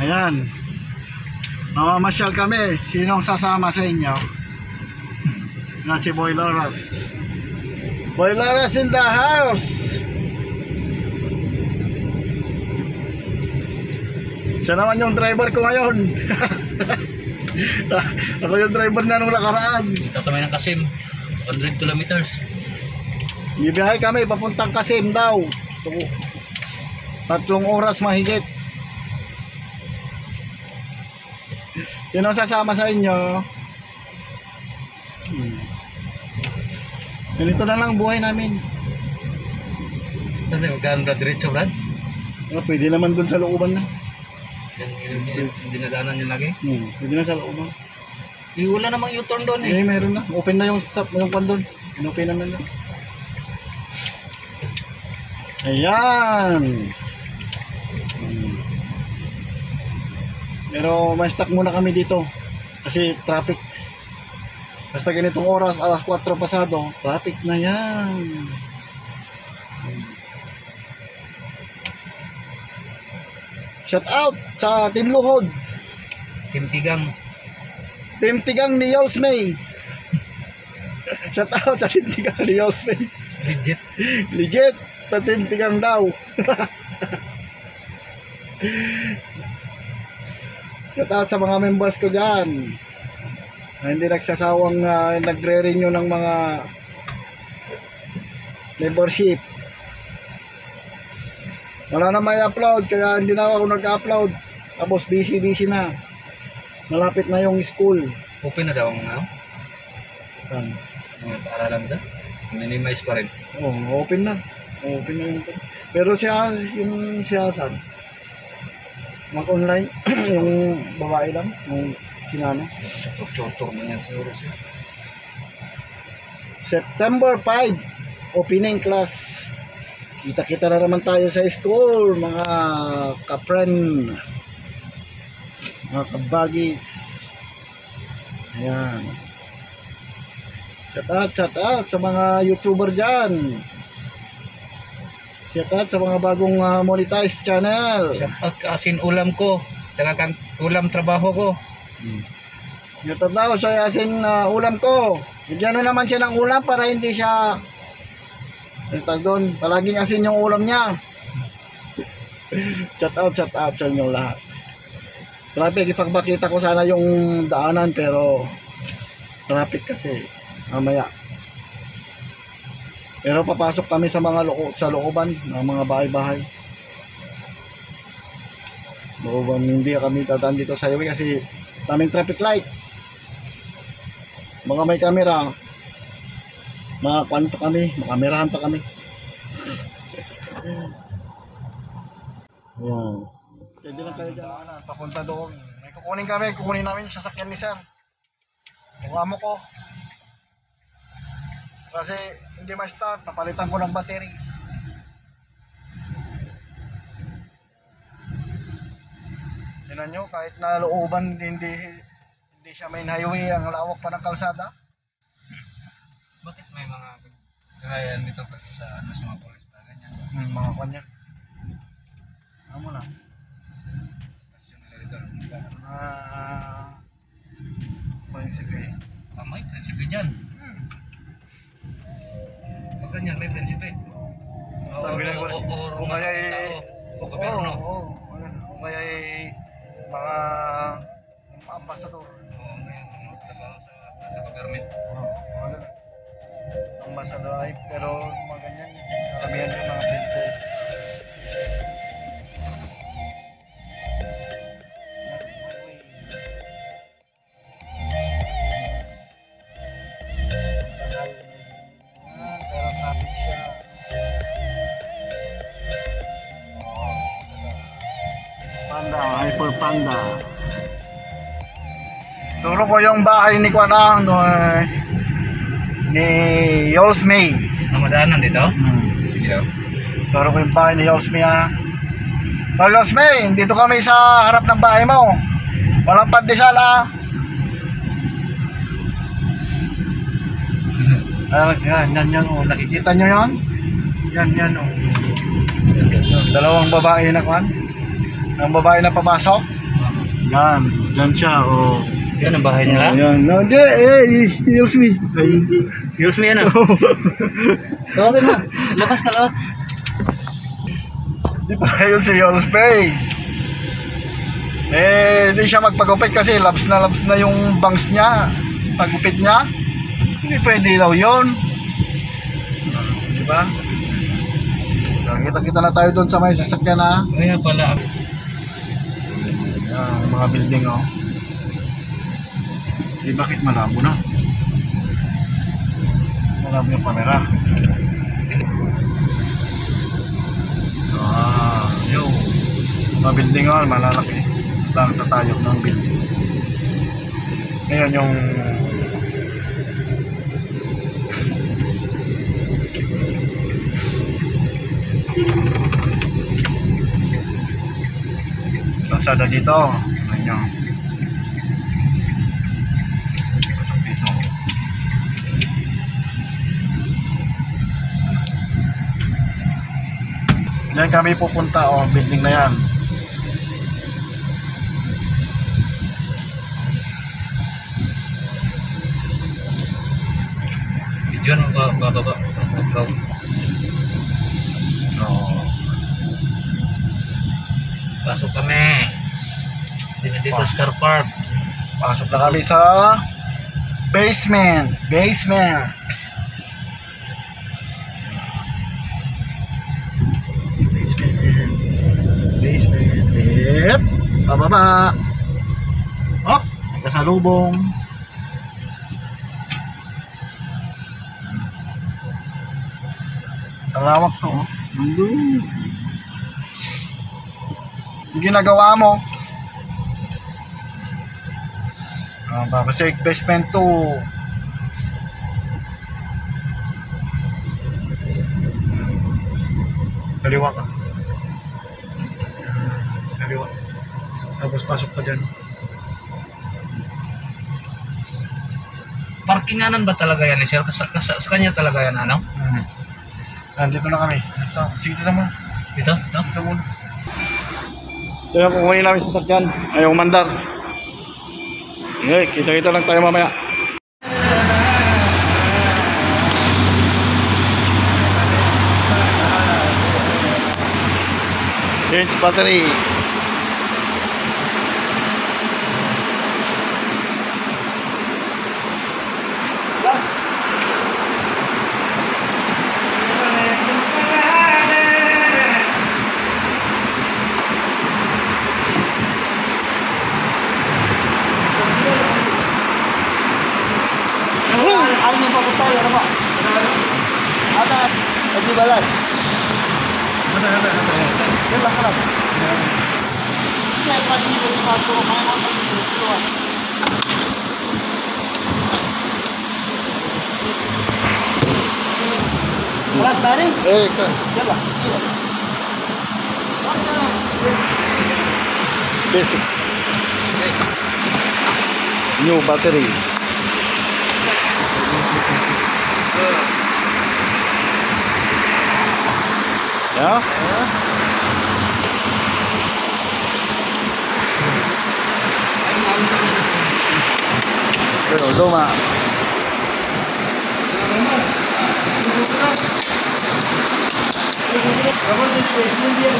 Ayan. Mamamasyal kami. Sinong sasama sa inyo? Na si Boy Loras. Boy Loras in the house. Siya naman yung driver ko ngayon. Ako yung driver na nung nakaraan. Dito kami ng Kasim, 100 kilometers. Ibiyahe kami papuntang Kasim daw. 3 oras mahigit. Sino sasama sa inyo? Ganito na lang buhay namin. Ano, magkano na diretso, Brad? Pwede naman dun sa looban na. Yung dinadaanan nyo lagi? Pwede na sa looban. Wala namang U-turn doon eh. Meron na. Open na yung stop, yung kwan doon. Inopen naman na. Ayan. Pero may stuck muna kami dito. Kasi traffic. Basta ganitong oras, alas 4 pasado, traffic na yan. Shout out sa Team Luhod. Team Tigang. Team Tigang ni Yols May. Shout out sa Team Tigang ni Yols May. Legit. Legit. Sa Team Tigang daw. Shout out sa mga members ko dyan. Na hindi nagsasawang nagre-renew ng mga membership. Wala na may upload kaya hindi na ako nag-upload. Tapos busy na. Malapit na yung school. Open na daw ang ano? Yan. Mga paaralan ba? Minimize pa rin. Open na. Open na yung... Pero siya, yung siya saan? Mag-online. Yung babae lang. Yung sinano. Chotor mo yan siguro siya. September 5. Opening class. Kita-kita na naman tayo sa school. Mga ka-friend. Mga kabagis. Ayan. Shout out sa mga YouTuber dyan. Shout out sa mga bagong monetized channel. Shout out ka asin ulam ko. Tsaka kang ulam trabaho ko. Shout out daw sa asin ulam ko. Bigyan na naman siya ng ulam para hindi siya doon. Palaging asin yung ulam niya. Shout out sa inyo lahat. Traffic, ipagpakita ko sana yung daanan pero traffic kasi mamaya. Pero papasok kami sa mga sa looban ng mga bahay-bahay. Looban, hindi kami dadaan dito sa highway kasi daming traffic light. Mga may camera, mga kwan pa kami, makamerahan pa kami. Ayan. Pwede lang kayo dyan. Papunta doon. May kukunin namin yung sasakyan ni sir. Yung amo ko. Kasi hindi ma-start, papalitan ko ng battery. Tignan nyo, kahit na looban, hindi siya main highway, ang lawak pa ng kalsada. Bakit may mga kagayan dito kasi sa mga polis pa ganyan? Mga kanya. Amo na. Stasyon nila dito. Prinsipe. May prinsipe dyan. Pag ganyan may prinsipe. Kung kaya o gobyerno. Kung kaya mga ambasador. Oo, ngayon magtrabaho sa government. Ambasador ay, pero mga ganyan, karamihan yung mga prinsipe. Hyper Panda. Turo ko yung bahay ni Kuana ni Yols May. Madaanan dito? Sige daw. Turo ko yung bahay ni Yols May. Yols May, dito kami sa harap ng bahay mo. Walang pandesal Yan oh. Nakikita nyo yan? Yan oh. Dalawang babae na kwan. Ang babae na papasok. Yan, dyan siya, oh. Yan ang bahay nila? Ayan, no, hindi, heals me. Heels mo yan ah. Tawagin mo. Labas ka lang. Hindi pa heals si Heals Pay. Hindi siya magpagupit kasi labs na yung bangs niya. Pagupit niya. Hindi pwede daw yun. Diba? Kita-kita na tayo doon sa may sasakyan na. Kaya pala. Yan, mga building oh. Bakit malabo na? Malabo yung camera. Yung mga building oh, malalaki. Lang tatayog ng building. Ngayon yung kalsada dito. Ayan. Pasok dito. Diyan kami pupunta oh, building na yan. Diyan bababa. Pasok kami. Dito sa car park. Pasok na kami sa basement. Basement. Yep. Pababa. Hop. Kasalubong. Talawak to. Nandun. Yung ginagawa mo. Babasik basement 2. Kaliwa ka. Kaliwa. Tapos pasok pa dyan. Parkinganan ba talaga yan, sir? Sa kanya talaga yan, ano? Nandito na kami. Sige na mo. Dito? Dito? Dito muna. Kaya kukunin namin sa sasakyan. Ayaw umandar. Okay, kita-kita lang tayo mamaya. Change battery. Ano yung papunta? Ano ba? Ada. Lagi balas. Ada. Yan lang kalas. Kaya pati dito yung pasok. Kaya lang pati dito. Balas bari? Kas. Yan lang. Basics. New battery. Ya. Pero luma. Kamu di sini dia